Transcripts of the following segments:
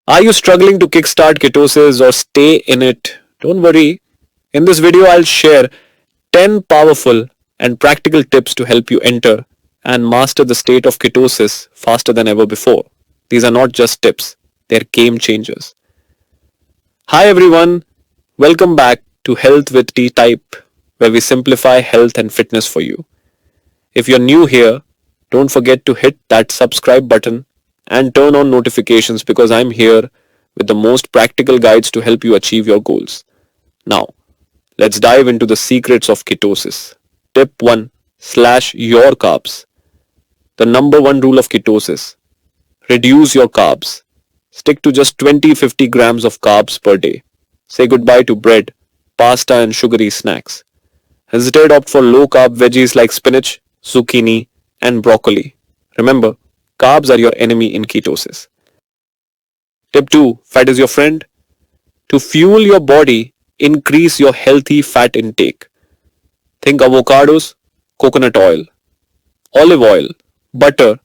Are you struggling to kickstart ketosis or stay in it? Don't worry. In this video, I'll share 10 powerful and practical tips to help you enter and master the state of ketosis faster than ever before. These are not just tips, they're game changers. Hi everyone, welcome back to Health with T Type, where we simplify health and fitness for you. If you're new here, don't forget to hit that subscribe button and turn on notifications because I'm here with the most practical guides to help you achieve your goals. Now, let's dive into the secrets of ketosis. Tip 1: slash your carbs. The number one rule of ketosis: reduce your carbs. Stick to just 20-50 grams of carbs per day. Say goodbye to bread, pasta, and sugary snacks. Instead, opt for low carb veggies like spinach, zucchini, and broccoli. Remember, carbs are your enemy in ketosis. Tip 2: fat is your friend. To fuel your body, increase your healthy fat intake. Think avocados, coconut oil, olive oil, butter,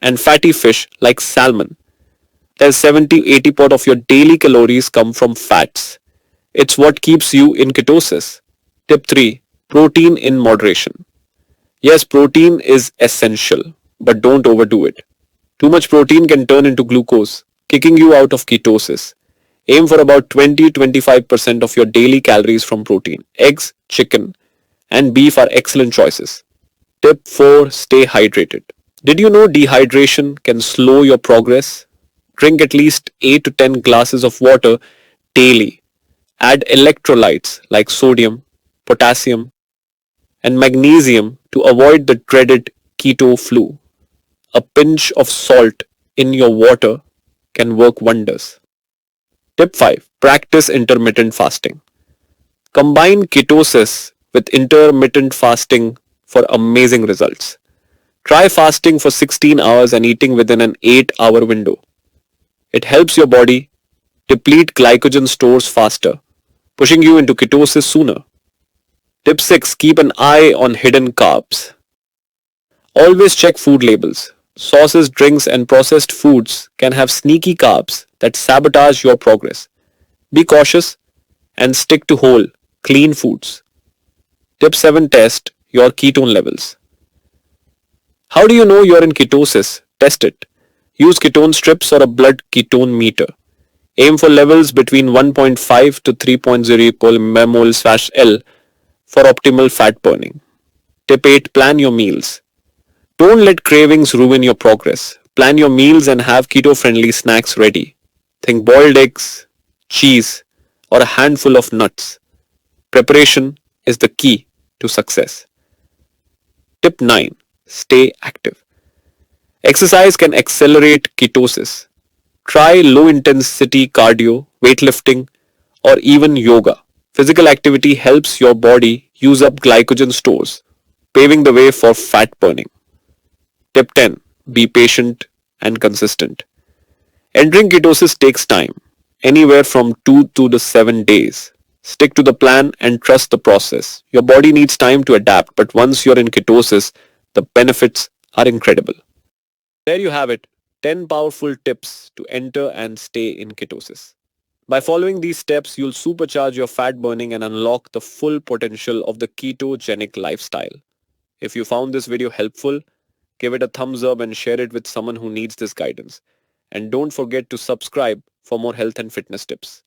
and fatty fish like salmon. There's 70-80% of your daily calories come from fats. It's what keeps you in ketosis. Tip 3: protein in moderation. Yes, protein is essential, but don't overdo it. Too much protein can turn into glucose, kicking you out of ketosis. Aim for about 20-25% of your daily calories from protein. Eggs, chicken, and beef are excellent choices. Tip 4: stay hydrated. Did you know dehydration can slow your progress? Drink at least 8 to 10 glasses of water daily. Add electrolytes like sodium, potassium, and magnesium to avoid the dreaded keto flu. A pinch of salt in your water can work wonders. Tip 5: practice intermittent fasting. Combine ketosis with intermittent fasting for amazing results. Try fasting for 16 hours and eating within an 8-hour window. It helps your body deplete glycogen stores faster, pushing you into ketosis sooner. Tip 6: keep an eye on hidden carbs. Always check food labels. Sauces, drinks, and processed foods can have sneaky carbs that sabotage your progress. Be cautious and stick to whole, clean foods. Tip 7: test your ketone levels. How do you know you're in ketosis? Test it. Use ketone strips or a blood ketone meter. Aim for levels between 1.5 to 3.0 mmol/L for optimal fat burning. Tip 8: plan your meals. Don't let cravings ruin your progress. Plan your meals and have keto-friendly snacks ready. Think boiled eggs, cheese, or a handful of nuts. Preparation is the key to success. Tip 9: stay active. Exercise can accelerate ketosis. Try low-intensity cardio, weightlifting, or even yoga. Physical activity helps your body use up glycogen stores, paving the way for fat burning. Tip 10: be patient and consistent. Entering ketosis takes time, anywhere from 2 to the 7 days. Stick to the plan and trust the process. Your body needs time to adapt, but once you're in ketosis, the benefits are incredible. There you have it, 10 powerful tips to enter and stay in ketosis. By following these steps, you'll supercharge your fat burning and unlock the full potential of the ketogenic lifestyle. If you found this video helpful, give it a thumbs up and share it with someone who needs this guidance. And don't forget to subscribe for more health and fitness tips.